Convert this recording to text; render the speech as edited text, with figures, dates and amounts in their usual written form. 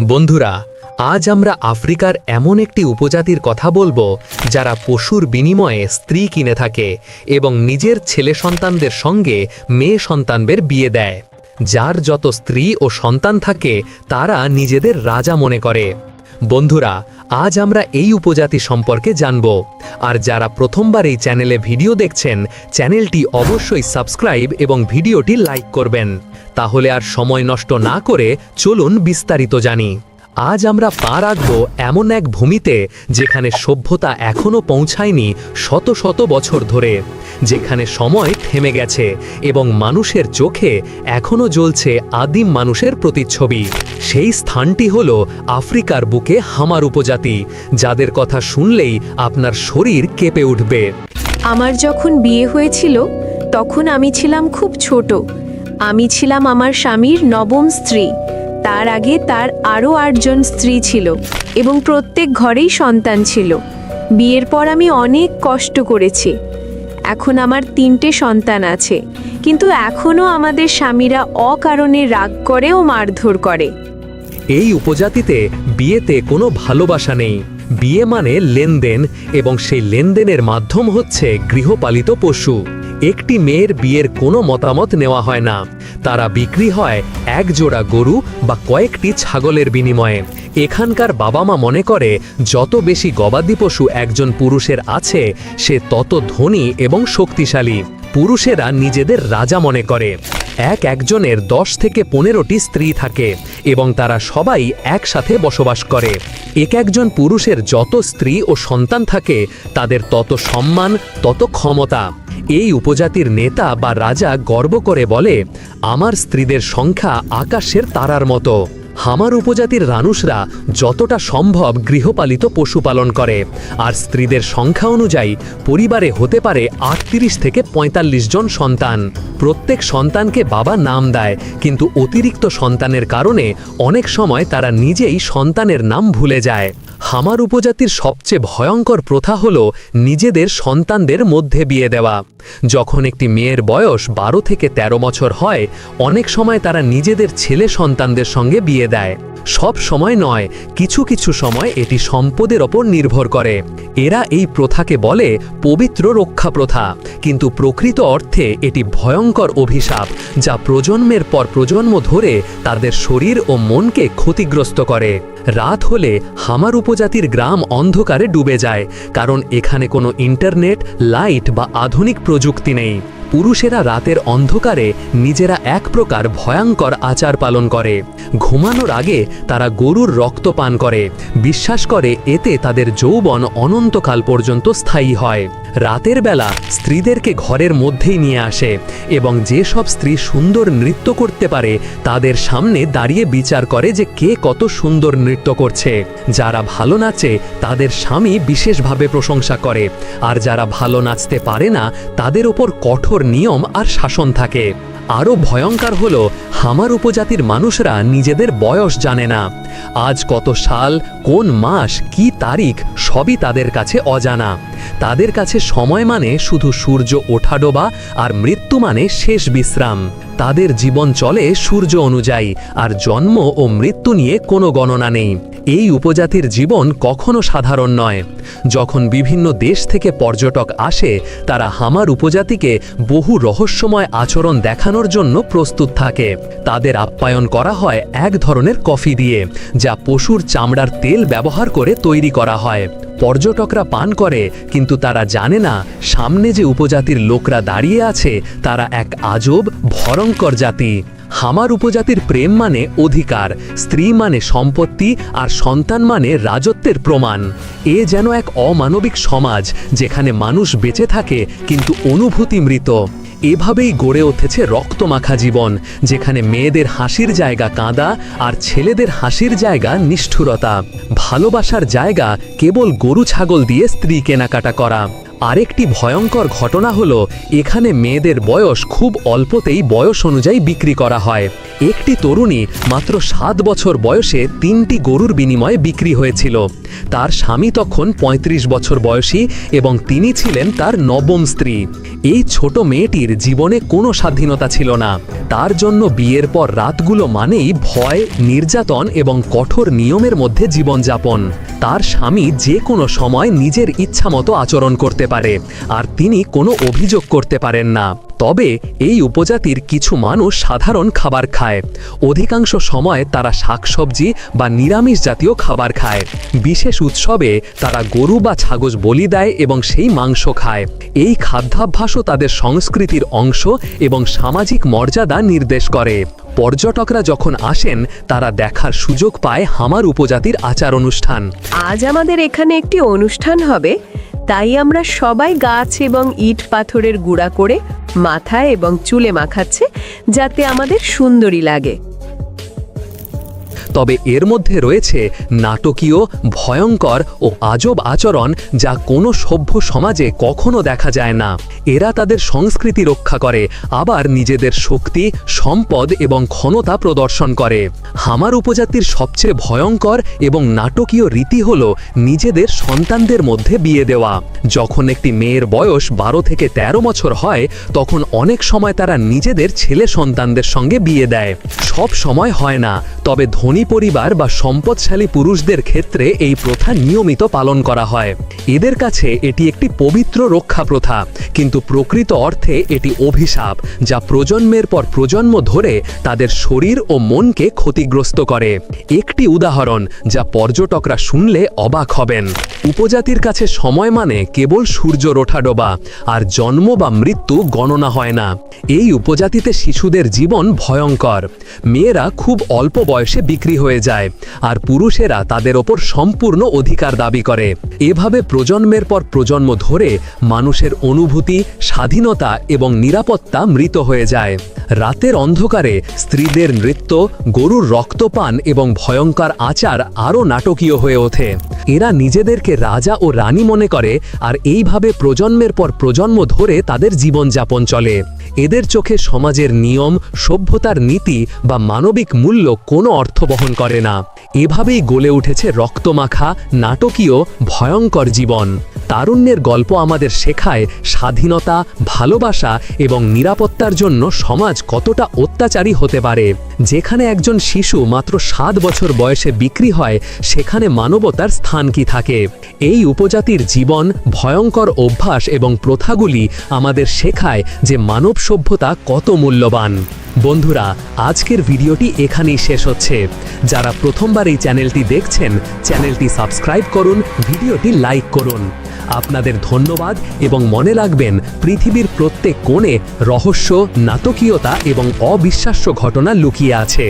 বন্ধুরা, আজ আমরা আফ্রিকার এমন একটি উপজাতির কথা বলবো যারা পশুর বিনিময়ে স্ত্রী কিনে থাকে এবং নিজের ছেলে সন্তানদের সঙ্গে মেয়ে সন্তানদের বিয়ে দেয়। যার যত স্ত্রী ও সন্তান থাকে তারা নিজেদের রাজা মনে করে। বন্ধুরা, আজ আমরা এই উপজাতি সম্পর্কে জানব। আর যারা প্রথমবার এই চ্যানেলে ভিডিও দেখছেন, চ্যানেলটি অবশ্যই সাবস্ক্রাইব এবং ভিডিওটি লাইক করবেন। তাহলে আর সময় নষ্ট না করে চলুন বিস্তারিত জানি। আজ আমরা পা রাখব এমন এক ভূমিতে যেখানে সভ্যতা এখনও পৌঁছায়নি শত শত বছর ধরে, যেখানে সময় থেমে গেছে এবং মানুষের চোখে এখনও জ্বলছে আদিম মানুষের প্রতিচ্ছবি। সেই স্থানটি হল আফ্রিকার বুকে হামার উপজাতি, যাদের কথা শুনলেই আপনার শরীর কেঁপে উঠবে। আমার যখন বিয়ে হয়েছিল তখন আমি ছিলাম খুব ছোট। আমি ছিলাম আমার স্বামীর নবম স্ত্রী। তার আগে তার আরও ৮ জন স্ত্রী ছিল এবং প্রত্যেক ঘরেই সন্তান ছিল। বিয়ের পর আমি অনেক কষ্ট করেছি। এখন আমার ৩টে সন্তান আছে, কিন্তু এখনও আমাদের স্বামীরা অকারণে রাগ করে ও মারধর করে। এই উপজাতিতে বিয়েতে কোনো ভালোবাসা নেই। বিয়ে মানে লেনদেন, এবং সেই লেনদেনের মাধ্যম হচ্ছে গৃহপালিত পশু। একটি মেয়ের বিয়ের কোনো মতামত নেওয়া হয় না। তারা বিক্রি হয় এক জোড়া গরু বা কয়েকটি ছাগলের বিনিময়ে। এখানকার বাবা মা মনে করে যত বেশি গবাদি পশু একজন পুরুষের আছে, সে তত ধনী এবং শক্তিশালী। পুরুষেরা নিজেদের রাজা মনে করে। একজনের ১০ থেকে ১৫টি স্ত্রী থাকে এবং তারা সবাই একসাথে বসবাস করে। একজন পুরুষের যত স্ত্রী ও সন্তান থাকে, তাদের তত সম্মান, তত ক্ষমতা। এই উপজাতির নেতা বা রাজা গর্ব করে বলে, আমার স্ত্রীদের সংখ্যা আকাশের তারার মতো। হামার উপজাতির রানুষরা যতটা সম্ভব গৃহপালিত পশুপালন করে, আর স্ত্রীদের সংখ্যা অনুযায়ী পরিবারে হতে পারে ৩৮ থেকে ৪৫ জন সন্তান। প্রত্যেক সন্তানকে বাবা নাম দেয়, কিন্তু অতিরিক্ত সন্তানের কারণে অনেক সময় তারা নিজেই সন্তানের নাম ভুলে যায়। হামার উপজাতির সবচেয়ে ভয়ঙ্কর প্রথা হল নিজেদের সন্তানদের মধ্যে বিয়ে দেওয়া। যখন একটি মেয়ের বয়স ১২ থেকে ১৩ বছর হয়, অনেক সময় তারা নিজেদের ছেলে সন্তানদের সঙ্গে বিয়ে দেয়। সব সময় নয়, কিছু কিছু সময় এটি সম্পদের ওপর নির্ভর করে। এরা এই প্রথাকে বলে পবিত্র রক্ষা প্রথা, কিন্তু প্রকৃত অর্থে এটি ভয়ঙ্কর অভিশাপ, যা প্রজন্মের পর প্রজন্ম ধরে তাদের শরীর ও মনকে ক্ষতিগ্রস্ত করে। রাত হলে হামার উপজাতির গ্রাম অন্ধকারে ডুবে যায়, কারণ এখানে কোনো ইন্টারনেট, লাইট বা আধুনিক প্রযুক্তি নেই। পুরুষেরা রাতের অন্ধকারে নিজেরা এক প্রকার ভয়ঙ্কর আচার পালন করে। ঘুমানোর আগে তারা গরুর রক্ত পান করে, বিশ্বাস করে এতে তাদের যৌবন অনন্তকাল পর্যন্ত স্থায়ী হয়। রাতের বেলা স্ত্রীদেরকে ঘরের মধ্যেই নিয়ে আসে এবং যেসব স্ত্রী সুন্দর নৃত্য করতে পারে তাদের সামনে দাঁড়িয়ে বিচার করে যে কে কত সুন্দর নৃত্য করছে। যারা ভালো নাচে তাদের স্বামী বিশেষভাবে প্রশংসা করে, আর যারা ভালো নাচতে পারে না তাদের ওপর কঠোর নিয়ম আর শাসন থাকে। আরও ভয়ঙ্কর হল, হামার উপজাতির মানুষরা নিজেদের বয়স জানে না। আজ কত সাল, কোন মাস, কি তারিখ, সবই তাদের কাছে অজানা। তাদের কাছে সময় মানে শুধু সূর্য ওঠাডোবা, আর মৃত্যু মানে শেষ বিশ্রাম। তাদের জীবন চলে সূর্য অনুযায়ী, আর জন্ম ও মৃত্যু নিয়ে কোনো গণনা নেই। এই উপজাতির জীবন কখনো সাধারণ নয়। যখন বিভিন্ন দেশ থেকে পর্যটক আসে, তারা হামার উপজাতিকে বহু রহস্যময় আচরণ দেখানোর জন্য প্রস্তুত থাকে। তাদের আপ্যায়ন করা হয় এক ধরনের কফি দিয়ে, যা পশুর চামড়ার তেল ব্যবহার করে তৈরি করা হয়। পর্যটকরা পান করে, কিন্তু তারা জানে না সামনে যে উপজাতির লোকরা দাঁড়িয়ে আছে তারা এক আজব ভয়ঙ্কর জাতি। হামার উপজাতির প্রেম মানে অধিকার, স্ত্রী মানে সম্পত্তি, আর সন্তান মানে রাজত্বের প্রমাণ। এ যেন এক অমানবিক সমাজ যেখানে মানুষ বেঁচে থাকে কিন্তু অনুভূতি মৃত। এভাবেই গড়ে উঠেছে রক্তমাখা জীবন, যেখানে মেয়েদের হাসির জায়গা কাঁদা আর ছেলেদের হাসির জায়গা নিষ্ঠুরতা। ভালোবাসার জায়গা কেবল গরু ছাগল দিয়ে স্ত্রী কেনাকাটা করা। আরেকটি ভয়ঙ্কর ঘটনা হলো এখানে মেয়েদের বয়স খুব অল্পতেই বয়স অনুযায়ী বিক্রি করা হয়। একটি তরুণী মাত্র 7 বছর বয়সে 3টি গরুর বিনিময়ে বিক্রি হয়েছিল। তার স্বামী তখন 35 বছর বয়সী এবং তিনি ছিলেন তার নবম স্ত্রী। এই ছোট মেয়েটির জীবনে কোনো স্বাধীনতা ছিল না। তার জন্য বিয়ের পর রাতগুলো মানেই ভয়, নির্যাতন এবং কঠোর নিয়মের মধ্যে জীবনযাপন। তার স্বামী যে কোনো সময় নিজের ইচ্ছামতো আচরণ করতে পারে, আর তিনি কোনো অভিযোগ করতে পারেন না। তবে এই উপজাতির কিছু মানুষ সাধারণ খাবার খায়। অধিকাংশ সময় তারা শাকসবজি বা নিরামিষ জাতীয় খাবার খায়। বিশেষ উৎসবে তারা গরু বা ছাগল বলি দেয় এবং সেই মাংস খায়। এই খাদ্যাভ্যাসও তাদের সংস্কৃতির অংশ এবং সামাজিক মর্যাদা নির্দেশ করে। পর্যটকরা যখন আসেন তারা দেখার সুযোগ পায় হামার উপজাতির আচার অনুষ্ঠান। আজ আমাদের এখানে একটি অনুষ্ঠান হবে, তাই আমরা সবাই গাছ এবং ইট পাথরের গুঁড়া করে মাথায় এবং চুলে মাখাচ্ছে, যাতে আমাদের সুন্দরী লাগে। তবে এর মধ্যে রয়েছে নাটকীয়, ভয়ঙ্কর ও আজব আচরণ, যা কোনো সভ্য সমাজে কখনো দেখা যায় না। এরা তাদের সংস্কৃতি রক্ষা করে, আবার নিজেদের শক্তি, সম্পদ এবং ক্ষমতা প্রদর্শন করে। হামার উপজাতির সবচেয়ে ভয়ঙ্কর এবং নাটকীয় রীতি হল নিজেদের সন্তানদের মধ্যে বিয়ে দেওয়া। যখন একটি মেয়ের বয়স 12 থেকে 13 বছর হয়, তখন অনেক সময় তারা নিজেদের ছেলে সন্তানদের সঙ্গে বিয়ে দেয়। সব সময় হয় না, তবে ধনী পরিবার বা সম্পদশালী পুরুষদের ক্ষেত্রে এই প্রথা নিয়মিত পালন করা হয়। এদের কাছে এটি একটি পবিত্র রক্ষা প্রথা, কিন্তু প্রকৃত অর্থে এটি অভিশাপ, যা প্রজন্মের পর প্রজন্ম ধরে তাদের শরীর ও মনকে ক্ষতিগ্রস্ত করে। একটি উদাহরণ যা পর্যটকরা শুনলে অবাক হবেন। উপজাতির কাছে সময় মানে কেবল সূর্যর ওঠাডোবা, আর জন্ম বা মৃত্যু গণনা হয় না। এই উপজাতিতে শিশুদের জীবন ভয়ঙ্কর। মেয়েরা খুব অল্প বয়সে বিক্রি হয়ে যায়, আর পুরুষেরা তাদের ওপর সম্পূর্ণ অধিকার দাবি করে। এভাবে প্রজন্মের পর প্রজন্ম ধরে মানুষের অনুভূতি, স্বাধীনতা এবং নিরাপত্তা মৃত হয়ে যায়। রাতের অন্ধকারে স্ত্রীদের নৃত্য, গরুর রক্তপান এবং ভয়ঙ্কর আচার আরও নাটকীয় হয়ে ওঠে। এরা নিজেদেরকে রাজা ও রানী মনে করে, আর এইভাবে প্রজন্মের পর প্রজন্ম ধরে তাদের জীবনযাপন চলে। এদের চোখে সমাজের নিয়ম, সভ্যতার নীতি বা মানবিক মূল্য কোনো অর্থ বহন করে না। এভাবেই গড়ে উঠেছে রক্তমাখা, নাটকীয়, ভয়ঙ্কর জীবন। তারুণ্যের গল্প আমাদের শেখায় স্বাধীনতা, ভালোবাসা এবং নিরাপত্তার জন্য সমাজ কতটা অত্যাচারী হতে পারে। যেখানে একজন শিশু মাত্র 7 বছর বয়সে বিক্রি হয়, সেখানে মানবতার স্থান কি থাকে? এই উপজাতির জীবন, ভয়ঙ্কর অভ্যাস এবং প্রথাগুলি আমাদের শেখায় যে মানব সভ্যতা কত মূল্যবান। বন্ধুরা, আজকের ভিডিওটি এখানেই শেষ হচ্ছে। যারা প্রথমবার এই চ্যানেলটি দেখছেন, চ্যানেলটি সাবস্ক্রাইব করুন, ভিডিওটি লাইক করুন। আপনাদের ধন্যবাদ, এবং মনে রাখবেন, পৃথিবীর প্রত্যেক কোণে রহস্য, নাটকীয়তা এবং অবিশ্বাস্য ঘটনা লুকিয়ে আছে।